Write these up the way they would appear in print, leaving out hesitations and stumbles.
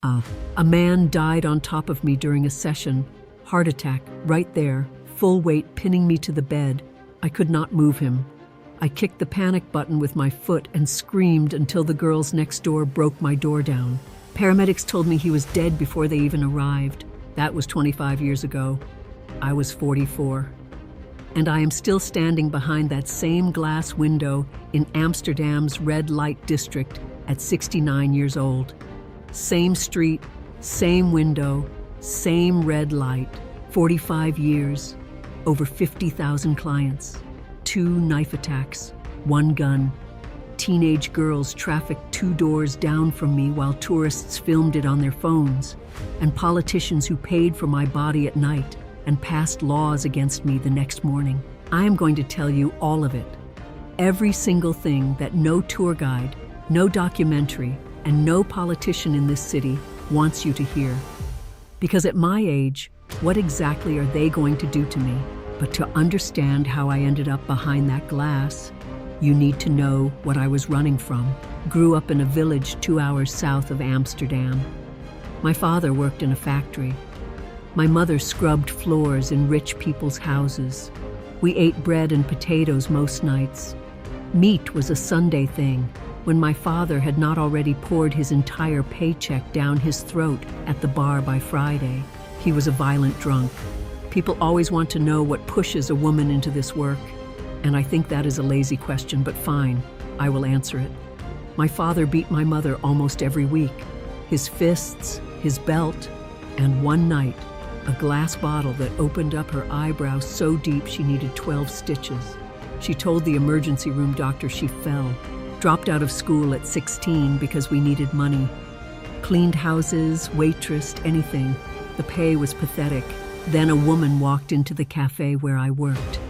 A man died on top of me during a session. Heart attack, right there, full weight pinning me to the bed. I could not move him. I kicked the panic button with my foot and screamed until the girls next door broke my door down. Paramedics told me he was dead before they even arrived. That was 25 years ago. I was 44. And I am still standing behind that same glass window in Amsterdam's red light district at 69 years old. Same street, same window, same red light. 45 years, over 50,000 clients, 2 knife attacks, 1 gun. Teenage girls trafficked 2 doors down from me while tourists filmed it on their phones, and politicians who paid for my body at night and passed laws against me the next morning. I am going to tell you all of it. Every single thing that no tour guide, no documentary, and no politician in this city wants you to hear. Because at my age, what exactly are they going to do to me? But to understand how I ended up behind that glass, you need to know what I was running from. Grew up in a village 2 hours south of Amsterdam. My father worked in a factory. My mother scrubbed floors in rich people's houses. We ate bread and potatoes most nights. Meat was a Sunday thing, when my father had not already poured his entire paycheck down his throat at the bar by Friday. He was a violent drunk. People always want to know what pushes a woman into this work, and I think that is a lazy question, but fine, I will answer it. My father beat my mother almost every week. His fists, his belt, and one night, a glass bottle that opened up her eyebrow so deep she needed 12 stitches. She told the emergency room doctor she fell. Dropped out of school at 16 because we needed money. Cleaned houses, waitressed, anything. The pay was pathetic. Then a woman walked into the cafe where I worked.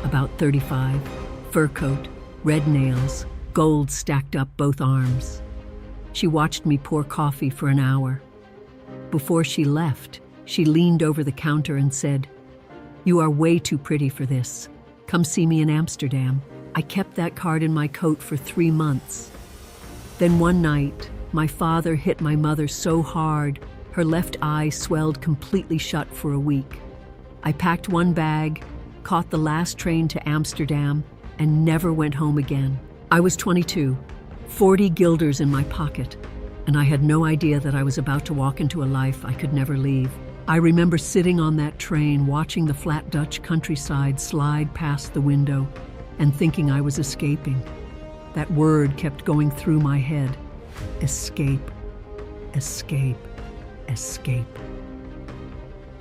About 35, fur coat, red nails, gold stacked up both arms. She watched me pour coffee for an hour. Before she left, she leaned over the counter and said, "You are way too pretty for this. Come see me in Amsterdam." I kept that card in my coat for 3 months. Then one night, my father hit my mother so hard, her left eye swelled completely shut for a week. I packed one bag, caught the last train to Amsterdam, and never went home again. I was 22, 40 guilders in my pocket, and I had no idea that I was about to walk into a life I could never leave. I remember sitting on that train, watching the flat Dutch countryside slide past the window, and thinking I was escaping. That word kept going through my head. Escape, escape, escape.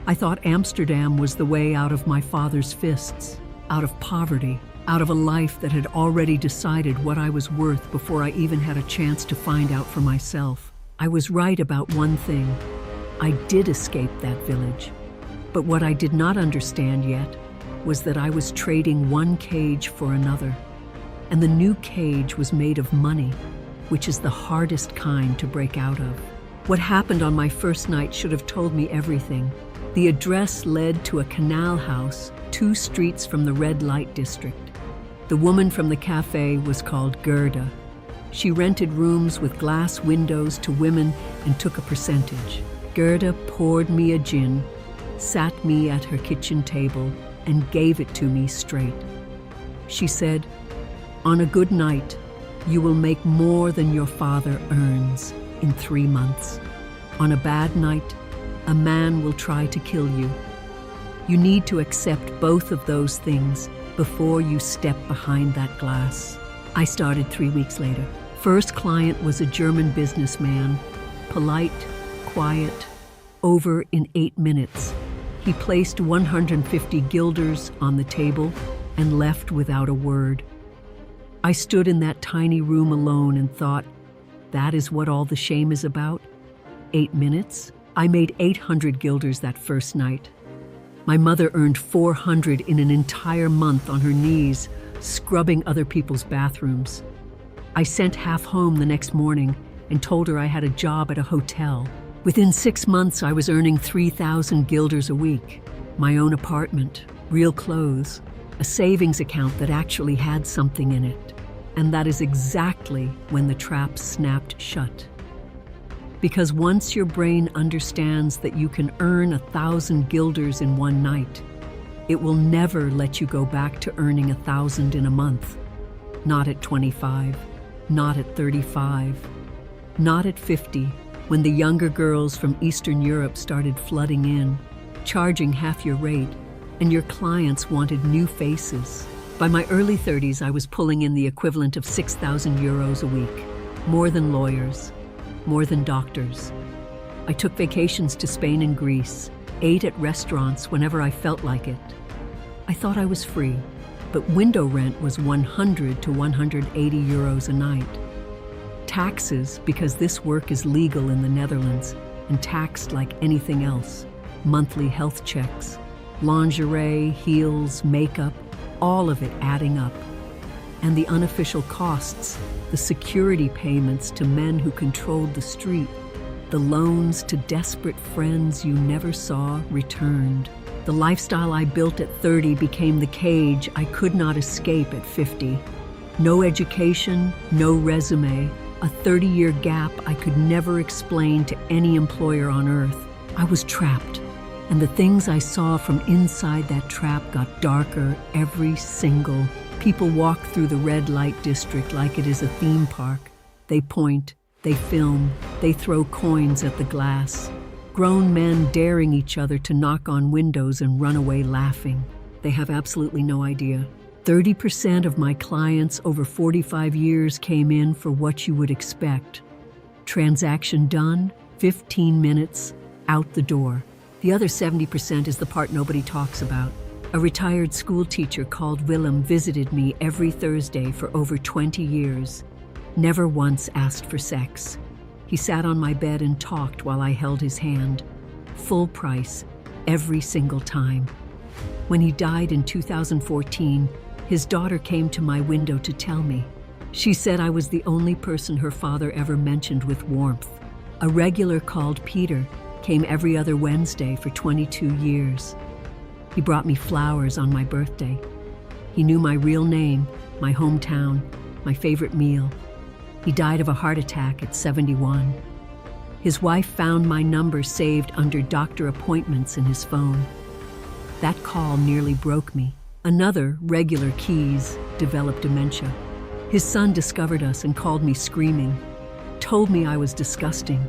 I thought Amsterdam was the way out of my father's fists, out of poverty, out of a life that had already decided what I was worth before I even had a chance to find out for myself. I was right about one thing. I did escape that village. But what I did not understand yet was that I was trading one cage for another. And the new cage was made of money, which is the hardest kind to break out of. What happened on my first night should have told me everything. The address led to a canal house 2 streets from the red light district. The woman from the cafe was called Gerda. She rented rooms with glass windows to women and took a percentage. Gerda poured me a gin, sat me at her kitchen table, and gave it to me straight. She said, "On a good night, you will make more than your father earns in 3 months. On a bad night, a man will try to kill you. You need to accept both of those things before you step behind that glass." I started 3 weeks later. First client was a German businessman, polite, quiet, over in 8 minutes. He placed 150 guilders on the table and left without a word. I stood in that tiny room alone and thought, that is what all the shame is about? 8 minutes? I made 800 guilders that first night. My mother earned 400 in an entire month on her knees, scrubbing other people's bathrooms. I sent half home the next morning and told her I had a job at a hotel. Within 6 months, I was earning 3,000 guilders a week, my own apartment, real clothes, a savings account that actually had something in it. And that is exactly when the trap snapped shut. Because once your brain understands that you can earn 1,000 guilders in one night, it will never let you go back to earning 1,000 in a month. Not at 25, not at 35, not at 50, when the younger girls from Eastern Europe started flooding in, charging half your rate, and your clients wanted new faces. By my early 30s, I was pulling in the equivalent of 6,000 euros a week. More than lawyers, more than doctors. I took vacations to Spain and Greece, ate at restaurants whenever I felt like it. I thought I was free, but window rent was 100 to 180 euros a night. Taxes, because this work is legal in the Netherlands and taxed like anything else. Monthly health checks, lingerie, heels, makeup, all of it adding up. And the unofficial costs, the security payments to men who controlled the street, the loans to desperate friends you never saw returned. The lifestyle I built at 30 became the cage I could not escape at 50. No education, no resume, a 30-year gap I could never explain to any employer on earth. I was trapped, and the things I saw from inside that trap got darker every single. People walk through the red light district like it is a theme park. They point, they film, they throw coins at the glass. Grown men daring each other to knock on windows and run away laughing. They have absolutely no idea. 30% of my clients over 45 years came in for what you would expect. Transaction done, 15 minutes, out the door. The other 70% is the part nobody talks about. A retired school teacher called Willem visited me every Thursday for over 20 years. Never once asked for sex. He sat on my bed and talked while I held his hand. Full price, every single time. When he died in 2014, his daughter came to my window to tell me. She said I was the only person her father ever mentioned with warmth. A regular called Peter came every other Wednesday for 22 years. He brought me flowers on my birthday. He knew my real name, my hometown, my favorite meal. He died of a heart attack at 71. His wife found my number saved under doctor appointments in his phone. That call nearly broke me. Another, regular Keys, developed dementia. His son discovered us and called me screaming, told me I was disgusting,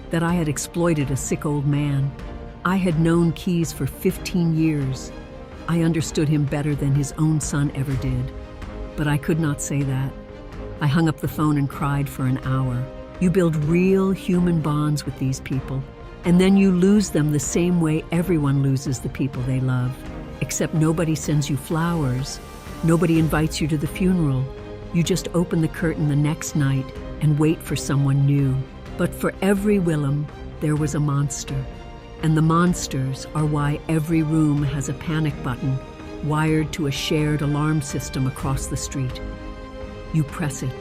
that I had exploited a sick old man. I had known Keys for 15 years. I understood him better than his own son ever did. But I could not say that. I hung up the phone and cried for an hour. You build real human bonds with these people, and then you lose them the same way everyone loses the people they love. Except nobody sends you flowers. Nobody invites you to the funeral. You just open the curtain the next night and wait for someone new. But for every Willem, there was a monster. And the monsters are why every room has a panic button wired to a shared alarm system across the street. You press it,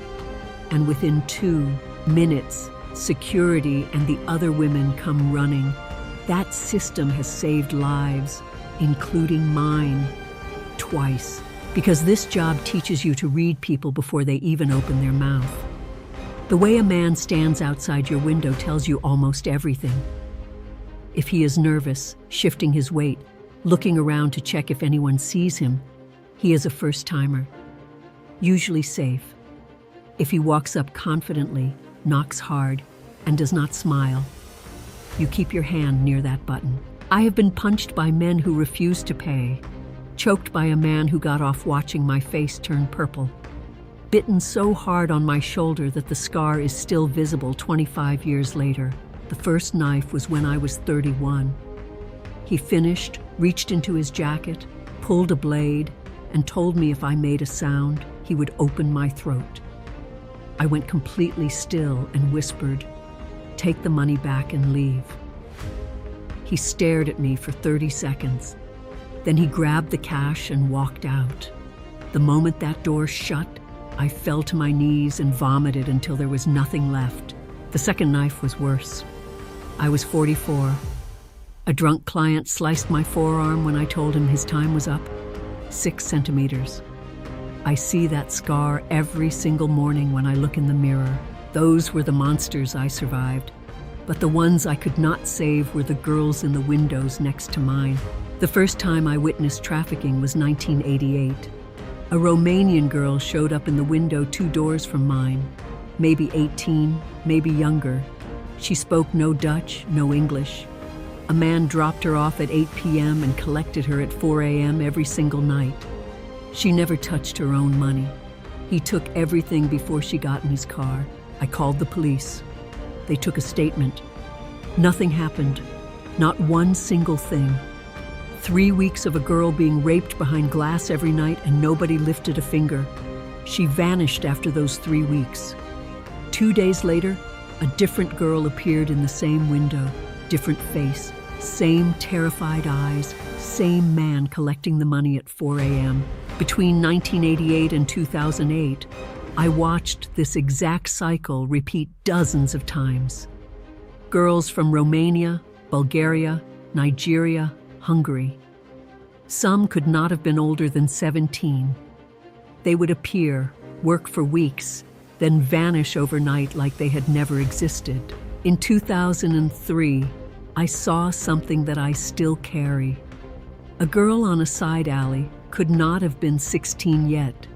and within 2 minutes, security and the other women come running. That system has saved lives, including mine, twice. Because this job teaches you to read people before they even open their mouth. The way a man stands outside your window tells you almost everything. If he is nervous, shifting his weight, looking around to check if anyone sees him, he is a first-timer. Usually safe. If he walks up confidently, knocks hard, and does not smile, you keep your hand near that button. I have been punched by men who refused to pay, choked by a man who got off watching my face turn purple, bitten so hard on my shoulder that the scar is still visible 25 years later. The first knife was when I was 31. He finished, reached into his jacket, pulled a blade, and told me if I made a sound, he would open my throat. I went completely still and whispered, "Take the money back and leave." He stared at me for 30 seconds. Then he grabbed the cash and walked out. The moment that door shut, I fell to my knees and vomited until there was nothing left. The second knife was worse. I was 44. A drunk client sliced my forearm when I told him his time was up. 6 centimeters. I see that scar every single morning when I look in the mirror. Those were the monsters I survived. but the ones I could not save were the girls in the windows next to mine. The first time I witnessed trafficking was 1988. A Romanian girl showed up in the window 2 doors from mine, maybe 18, maybe younger. She spoke no Dutch, no English. A man dropped her off at 8 p.m. and collected her at 4 a.m. every single night. She never touched her own money. He took everything before she got in his car. I called the police. They took a statement. Nothing happened. Not one single thing. 3 weeks of a girl being raped behind glass every night and nobody lifted a finger. She vanished after those 3 weeks. 2 days later, a different girl appeared in the same window, different face, same terrified eyes, same man collecting the money at 4 a.m. Between 1988 and 2008, I watched this exact cycle repeat dozens of times. Girls from Romania, Bulgaria, Nigeria, Hungary. Some could not have been older than 17. They would appear, work for weeks, then vanish overnight like they had never existed. In 2003, I saw something that I still carry. A girl on a side alley, could not have been 16 yet,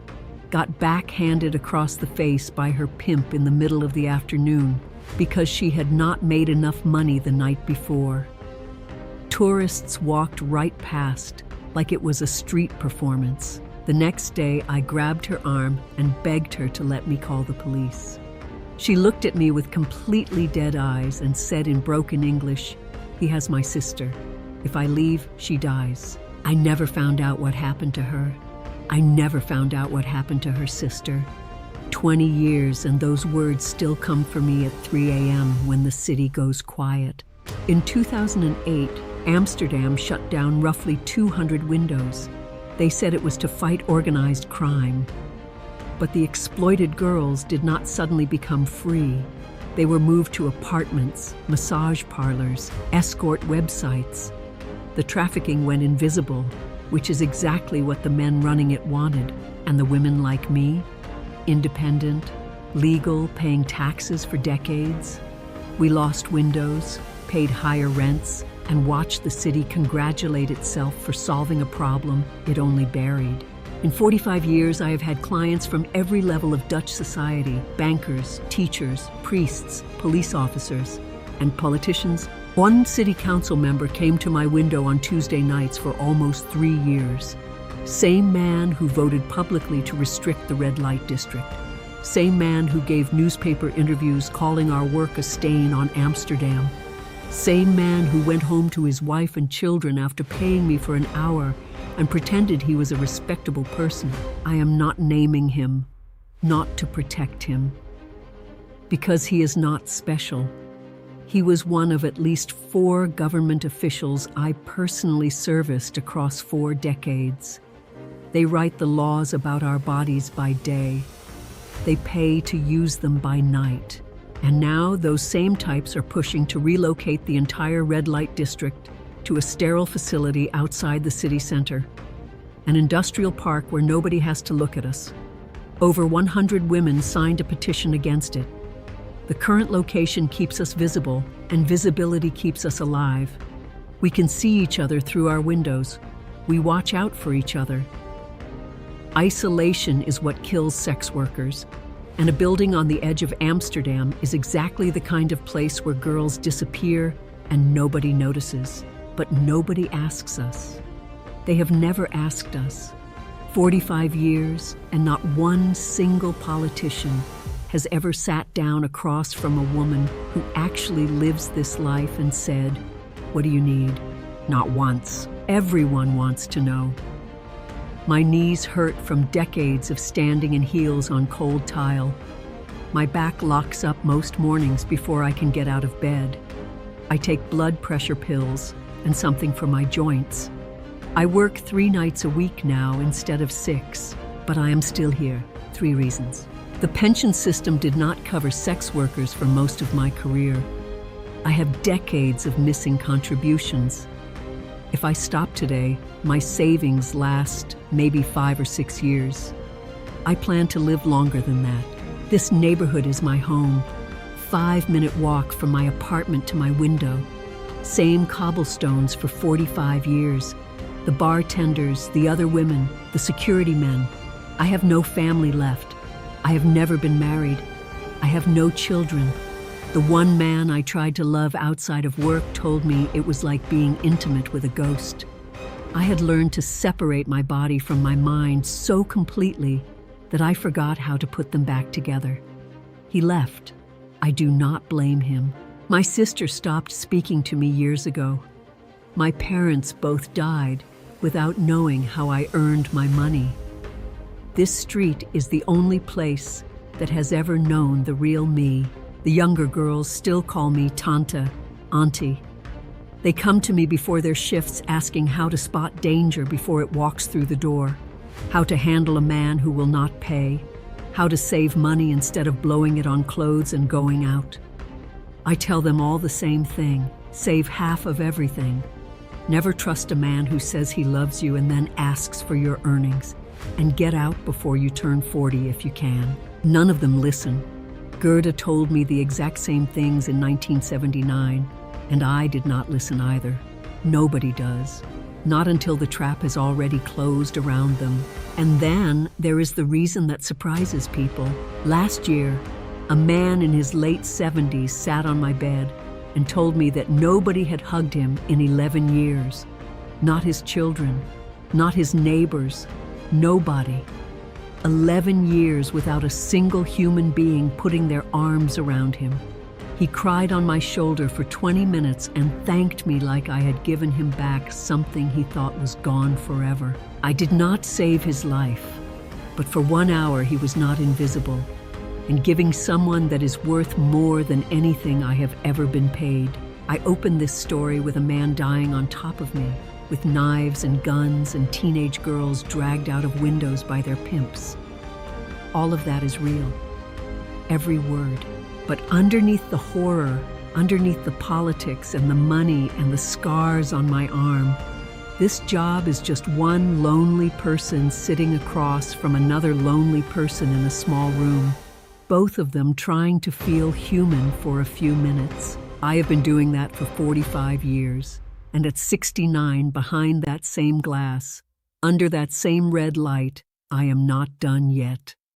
got backhanded across the face by her pimp in the middle of the afternoon because she had not made enough money the night before. Tourists walked right past like it was a street performance. The next day, I grabbed her arm and begged her to let me call the police. She looked at me with completely dead eyes and said in broken English, "He has my sister. If I leave, she dies." I never found out what happened to her. I never found out what happened to her sister. 20 years and those words still come for me at 3 a.m. when the city goes quiet. In 2008, Amsterdam shut down roughly 200 windows. They said it was to fight organized crime. But the exploited girls did not suddenly become free. They were moved to apartments, massage parlors, escort websites. The trafficking went invisible, which is exactly what the men running it wanted. And the women like me, independent, legal, paying taxes for decades. We lost windows, paid higher rents, and watched the city congratulate itself for solving a problem it only buried. In 45 years, I have had clients from every level of Dutch society: bankers, teachers, priests, police officers, and politicians. One city council member came to my window on Tuesday nights for almost 3 years. Same man who voted publicly to restrict the red light district. Same man who gave newspaper interviews calling our work a stain on Amsterdam. Same man who went home to his wife and children after paying me for an hour and pretended he was a respectable person. I am not naming him, not to protect him, because he is not special. He was one of at least 4 government officials I personally serviced across 4 decades. They write the laws about our bodies by day. They pay to use them by night. And now those same types are pushing to relocate the entire red light district to a sterile facility outside the city center, an industrial park where nobody has to look at us. Over 100 women signed a petition against it. The current location keeps us visible, and visibility keeps us alive. We can see each other through our windows. We watch out for each other. Isolation is what kills sex workers, and a building on the edge of Amsterdam is exactly the kind of place where girls disappear and nobody notices. But nobody asks us. They have never asked us. 45 years, and not one single politician has ever sat down across from a woman who actually lives this life and said, "What do you need?" Not once. Everyone wants to know. My knees hurt from decades of standing in heels on cold tile. My back locks up most mornings before I can get out of bed. I take blood pressure pills and something for my joints. I work 3 nights a week now instead of 6, but I am still here. 3 reasons. The pension system did not cover sex workers for most of my career. I have decades of missing contributions. If I stop today, my savings last maybe 5 or 6 years. I plan to live longer than that. This neighborhood is my home. 5-minute walk from my apartment to my window. Same cobblestones for 45 years. The bartenders, the other women, the security men. I have no family left. I have never been married. I have no children. The one man I tried to love outside of work told me it was like being intimate with a ghost. I had learned to separate my body from my mind so completely that I forgot how to put them back together. He left. I do not blame him. My sister stopped speaking to me years ago. My parents both died without knowing how I earned my money. This street is the only place that has ever known the real me. The younger girls still call me Tanta, Auntie. They come to me before their shifts asking how to spot danger before it walks through the door, how to handle a man who will not pay, how to save money instead of blowing it on clothes and going out. I tell them all the same thing: save half of everything. Never trust a man who says he loves you and then asks for your earnings. And get out before you turn 40 if you can. None of them listen. Gerda told me the exact same things in 1979, and I did not listen either. Nobody does. Not until the trap has already closed around them. And then there is the reason that surprises people. Last year, a man in his late 70s sat on my bed and told me that nobody had hugged him in 11 years. Not his children, not his neighbors, nobody. 11 years without a single human being putting their arms around him. He cried on my shoulder for 20 minutes and thanked me like I had given him back something he thought was gone forever. I did not save his life, but for 1 hour he was not invisible, and giving someone that is worth more than anything I have ever been paid. I opened this story with a man dying on top of me, with knives and guns and teenage girls dragged out of windows by their pimps. All of that is real. Every word. But underneath the horror, underneath the politics and the money and the scars on my arm, this job is just one lonely person sitting across from another lonely person in a small room, both of them trying to feel human for a few minutes. I have been doing that for 45 years. And at 69, behind that same glass, under that same red light, I am not done yet.